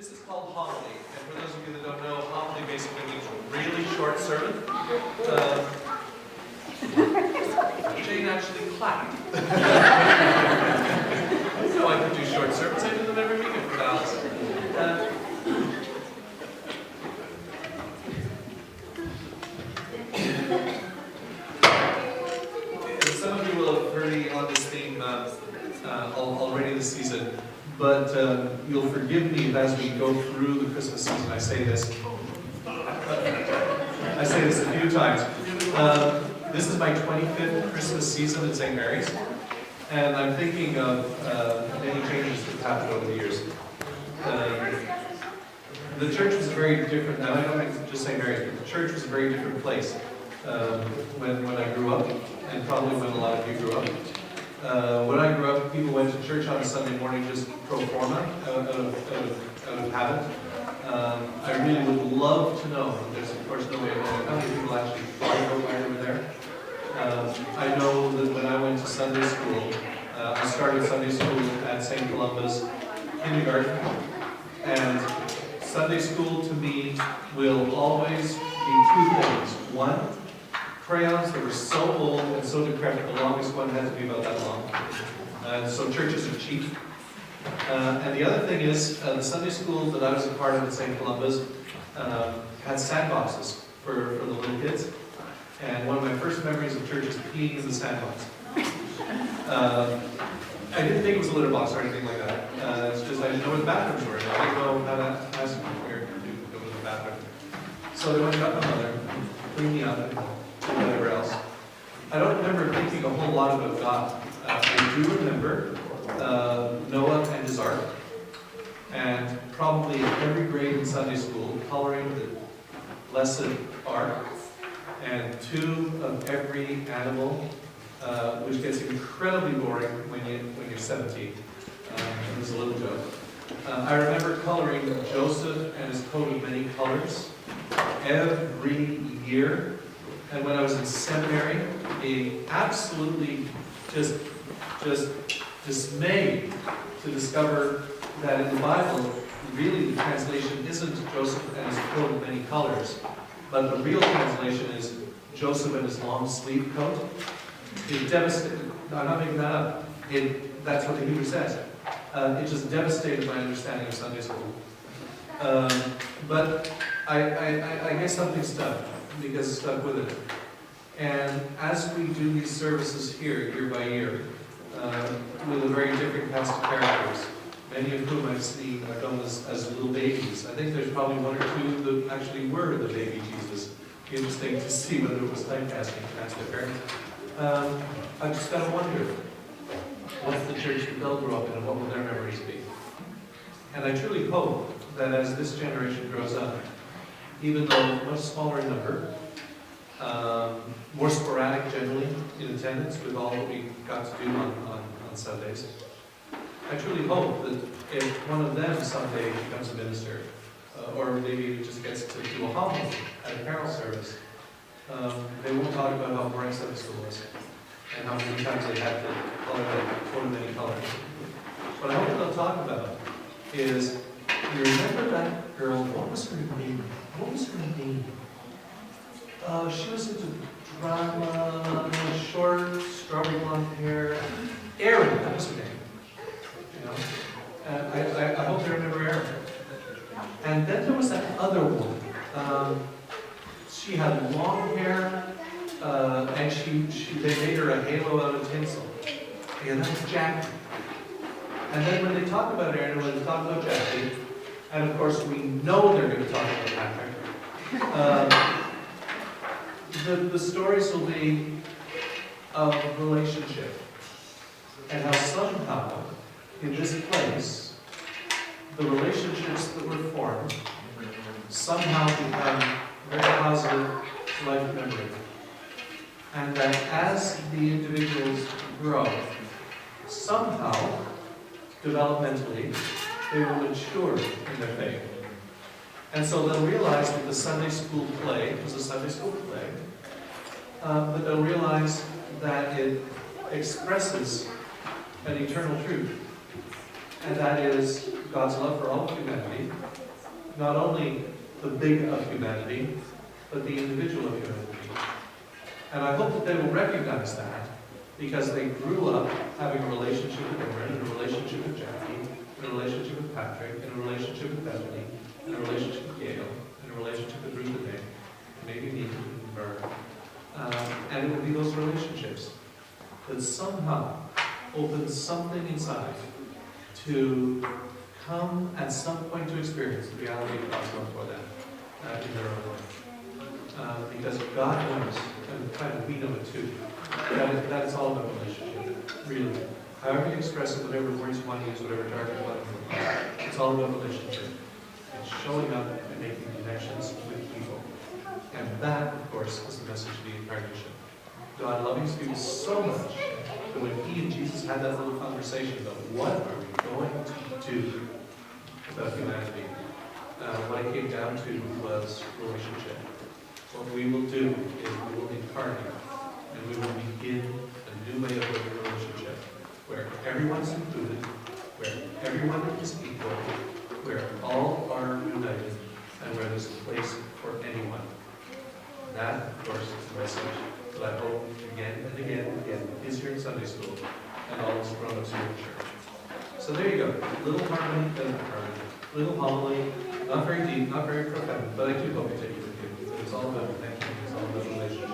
This is called homily, and for those of you that don't know, homily basically means a really short sermon. Jane actually clapped. So I could do short sermons. I do them every week for Dallas. Some of you will have heard me on this theme already this season, but you'll forgive me if as we go through the Christmas season I say this. I say this a few times. This is my 25th Christmas season at St. Mary's, and I'm thinking of many changes that have happened over the years. The church was a very different, and I don't mean just St. Mary's, but the church was a very different place when I grew up, and probably when a lot of you grew up. When I grew up, people went to church on a Sunday morning just pro forma, out of habit. I really would love to know, there's of course no way of knowing how many people actually thought about why they were there. I know that when I went to Sunday school, I started Sunday school at St. Columba's kindergarten, and Sunday school to me will always be two things. One, crayons that were so old and so decrepit, the longest one had to be about that long. So churches are cheap. And the other thing is, the Sunday school that I was a part of at St. Columba's had sandboxes for the little kids. And one of my first memories of church is peeing in the sandbox. I didn't think it was a litter box or anything like that. It's just I didn't know where the bathrooms were. I didn't know how to ask where to go to the bathroom. So they went up my mother, cleaned me up, and whatever else. I don't remember thinking a whole lot about God. I do remember Noah and his ark, and probably in every grade in Sunday school, coloring the blessed ark, and two of every animal, which gets incredibly boring when you're 17. It was a little joke. I remember coloring Joseph and his coat of many colors every year. And when I was in seminary, being absolutely just dismayed to discover that in the Bible, really the translation isn't Joseph and his coat of many colors, but the real translation is Joseph and his long sleeve coat. It devastated, I'm not making that up, that's what the Hebrew says. It just devastated my understanding of Sunday school. But I guess something stuck, because it stuck with it. And as we do these services here, year by year, with a very different cast of characters, many of whom I've seen are known as little babies. I think there's probably one or two that actually were the baby Jesus. Interesting to see whether it was typecasting to match their parents. I've just got to wonder, what's the church that they'll grow up in and what will their memories be? And I truly hope that as this generation grows up, even though much smaller in number, more sporadic generally in attendance with all that we got to do on Sundays, I truly hope that if one of them someday becomes a minister, or maybe just gets to do a homily at a carol service, they won't talk about how boring Sunday school was and how many times they had to color that coat of many colors. What I hope they'll talk about is, you remember that girl, what was her name? She was into drama, short, strawberry blonde hair. Erin, that was her name. You know? I hope they remember Erin. And then there was that other woman. She had long hair, and they made her a halo out of tinsel. And that was Jackie. And then when they talk about Erin, when they talk about Jackie, and of course we know they're going to talk about Patrick, the stories will be of relationship, and how somehow in this place the relationships that were formed somehow become very positive life memory, and that as the individuals grow, somehow developmentally they will mature in their faith. And so they'll realize that the Sunday school play was a Sunday school play, but they'll realize that it expresses an eternal truth. and that is God's love for all of humanity, not only the big of humanity, but the individual of humanity. And I hope that they will recognize that, because they grew up having a relationship with Aaron, and a relationship with Jackie, and a relationship with Patrick, and a relationship with Bethany, and a relationship with Gail, and a relationship with Ruth and Nick, and maybe me and Vern. And it will be those relationships that somehow open something inside to come at some point to experience the reality of God's love for them in their own life. Because God knows, and kind of we know it too, that it's all about relationship, really. However you express it, whatever words you want to use, whatever jargon you want to use, it's all about relationship. It's showing up and making connections with people. And that, of course, is the message of the incarnation. God loving his people so much that when he and Jesus had that little conversation about what are we going to do about humanity, what it came down to was relationship. What we will do is we will incarnate, and we will begin a new way of living a relationship, where everyone's included, where everyone is equal, where all are united, and where there's a place for anyone. That, of course, is the message that I hope again and again and again is here in Sunday school, and all us grown-ups here in church. So there you go. Little harmony, little homily, not very deep, not very profound, but I do hope you take it with you. It's all about connection, it's all about relationship.